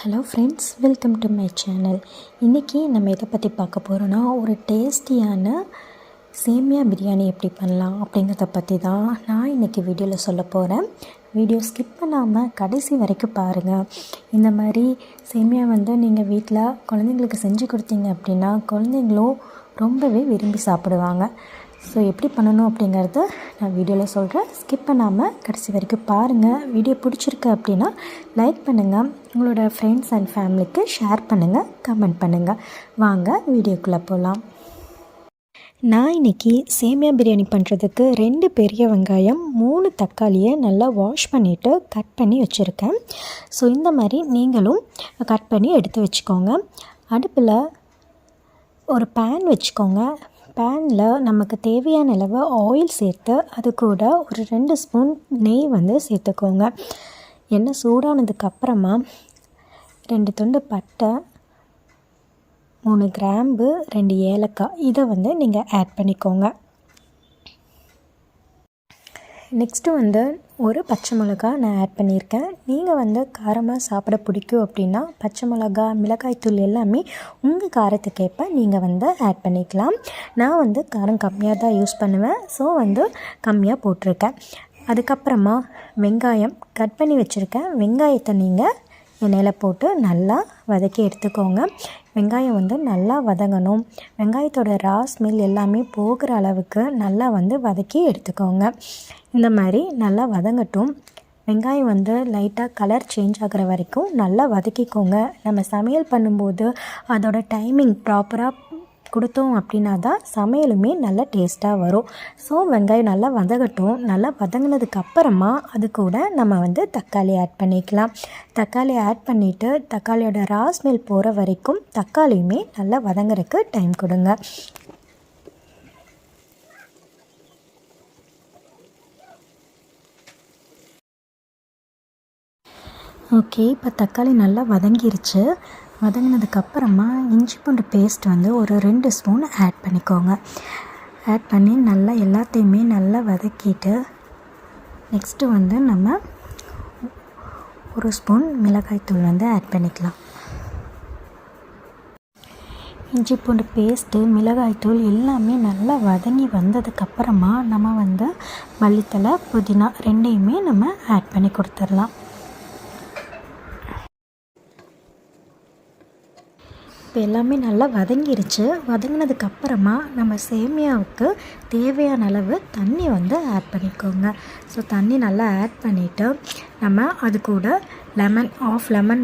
Hello friends, welcome to my channel. இன்றைக்கி நம்ம எதை பற்றி பார்க்க போகிறோன்னா, ஒரு டேஸ்டியான சேமியா பிரியாணி எப்படி பண்ணலாம் அப்படிங்கிறத பற்றி தான் நான் இன்றைக்கி வீடியோவில் சொல்ல போகிறேன். வீடியோ ஸ்கிப் பண்ணாமல் கடைசி வரைக்கும் பாருங்கள். இந்த மாதிரி சேமியா நீங்கள் வீட்டில் குழந்தைங்களுக்கு செஞ்சு கொடுத்தீங்க அப்படின்னா குழந்தைங்களும் ரொம்பவே விரும்பி சாப்பிடுவாங்க. ஸோ எப்படி பண்ணணும் அப்படிங்கிறத நான் வீடியோவில் சொல்கிறேன். ஸ்கிப் பண்ணாமல் கடைசி வரைக்கும் பாருங்கள். வீடியோ பிடிச்சிருக்கு அப்படின்னா லைக் பண்ணுங்கள், உங்களோட ஃப்ரெண்ட்ஸ் அண்ட் ஃபேமிலிக்கு ஷேர் பண்ணுங்கள், கமெண்ட் பண்ணுங்கள். வாங்க வீடியோக்குள்ளே போகலாம். நான் இன்றைக்கி சேமியா பிரியாணி பண்ணுறதுக்கு 2 பெரிய வெங்காயம், 3 தக்காளியை நல்லா வாஷ் பண்ணிவிட்டு கட் பண்ணி வச்சுருக்கேன். ஸோ இந்த மாதிரி நீங்களும் கட் பண்ணி எடுத்து வச்சுக்கோங்க. அடுப்பில் ஒரு பேன் வச்சுக்கோங்க. பேனில் நமக்கு தேவையான அளவு ஆயில் சேர்த்து அது கூட ஒரு 2 ஸ்பூன் நெய் சேர்த்துக்கோங்க. எண்ணெய் சூடானதுக்கப்புறமா 2 துண்டு பட்டை, 3 கிராம்பு, 2 ஏலக்காய் இதை நீங்கள் ஆட் பண்ணிக்கோங்க. நெக்ஸ்ட்டு ஒரு பச்சை மிளகா நான் ஆட் பண்ணியிருக்கேன். நீங்கள் காரமாக சாப்பிட பிடிக்கும் அப்படின்னா பச்சை மிளகா, மிளகாய்த்தூள் எல்லாமே உங்கள் காரத்துக்கேற்ப நீங்கள் ஆட் பண்ணிக்கலாம். நான் காரம் கம்மியாக தான் யூஸ் பண்ணுவேன். ஸோ கம்மியாக போட்டிருக்கேன். அதுக்கப்புறமா வெங்காயம் கட் பண்ணி வச்சுருக்கேன். வெங்காயத்தை நீங்கள் எண்ணெயில் போட்டு நல்லா வதக்கி எடுத்துக்கோங்க. வெங்காயம் நல்லா வதங்கணும். வெங்காயத்தோட ரா ஸ்மெல் எல்லாமே போகிற அளவுக்கு நல்லா வதக்கி எடுத்துக்கோங்க. இந்த மாதிரி நல்லா வதங்கட்டும். வெங்காயம் லைட்டாக கலர் சேஞ்ச் ஆகிற வரைக்கும் நல்லா வதக்கிக்கோங்க. நம்ம சமையல் பண்ணும்போது அதோட டைமிங் ப்ராப்பராக கொடுத்தோம் அப்படின்னா தான் சமையலுமே நல்லா டேஸ்ட்டாக வரும். ஸோ வெங்காயம் நல்லா வதங்கட்டும். நல்லா வதங்கினதுக்கப்புறமா அது கூட நம்ம தக்காளி ஆட் பண்ணிக்கலாம். தக்காளி ஆட் பண்ணிவிட்டு தக்காளியோட ரா ஸ்மெல் போகிற வரைக்கும் தக்காளியுமே நல்லா வதங்குறதுக்கு டைம் கொடுங்க. ஓகே, இப்போ தக்காளி நல்லா வதங்கிருச்சு. வதங்கினதுக்கப்புறமா இஞ்சி பூண்டு பேஸ்ட் ஒரு 2 ஸ்பூன் ஆட் பண்ணிக்கோங்க. ஆட் பண்ணி நல்லா எல்லாத்தையுமே நல்லா வதக்கிட்டு நெக்ஸ்ட்டு நம்ம 1 ஸ்பூன் மிளகாய்த்தூள் ஆட் பண்ணிக்கலாம். இஞ்சி பூண்டு பேஸ்ட்டு, மிளகாய்த்தூள் எல்லாமே நல்லா வதங்கி வந்ததுக்கப்புறமா நம்ம மல்லித்தலை, புதினா 2யுமே நம்ம ஆட் பண்ணி கொடுத்துடலாம். இப்போ எல்லாமே நல்லா வதங்கிருச்சு. வதங்கினதுக்கப்புறமா நம்ம சேமியாவுக்கு தேவையான அளவு தண்ணி ஆட் பண்ணிக்கோங்க. ஸோ தண்ணி நல்லா ஆட் பண்ணிவிட்டு நம்ம அது கூட லெமன், ஆஃப் லெமன்